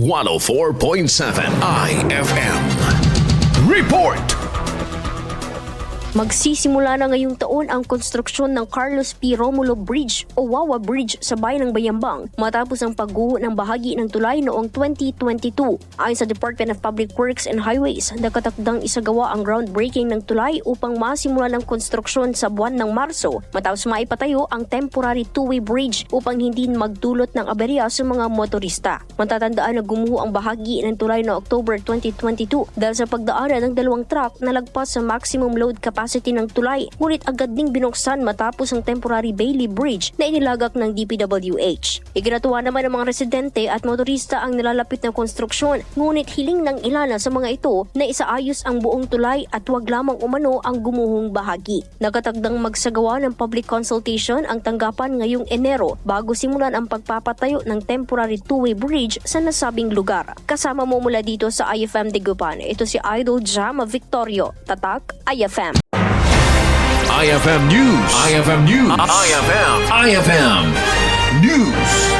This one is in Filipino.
104.7 IFM. Report! Magsisimula na ngayong taon ang konstruksyon ng Carlos P. Romulo Bridge o Wawa Bridge sa bayan ng Bayambang matapos ang pagguho ng bahagi ng tulay noong 2022. Ayon sa Department of Public Works and Highways, nakatakdang isagawa ang groundbreaking ng tulay upang masimulan ang konstruksyon sa buwan ng Marso matapos maipatayo ang temporary two-way bridge upang hindi magdulot ng aberya sa mga motorista. Matatandaan na gumuho ang bahagi ng tulay noong October 2022 dahil sa pagdaanan ng dalawang truck na lagpas sa maximum load capacity ng tulay, ngunit agad ding binuksan matapos ang temporary Bailey Bridge na inilagak ng DPWH. Iginatuwa naman ng mga residente at motorista ang nilalapit na konstruksyon, ngunit hiling ng ilan sa mga ito na isaayos ang buong tulay at wag lamang umano ang gumuhong bahagi. Nakatakdang magsagawa ng public consultation ang tanggapan ngayong Enero bago simulan ang pagpapatayo ng temporary two-way bridge sa nasabing lugar. Kasama mo mula dito sa IFM Dagupan, ito si Idol Jam Victorio, Tatak, IFM. IFM News. IFM News. IFM News.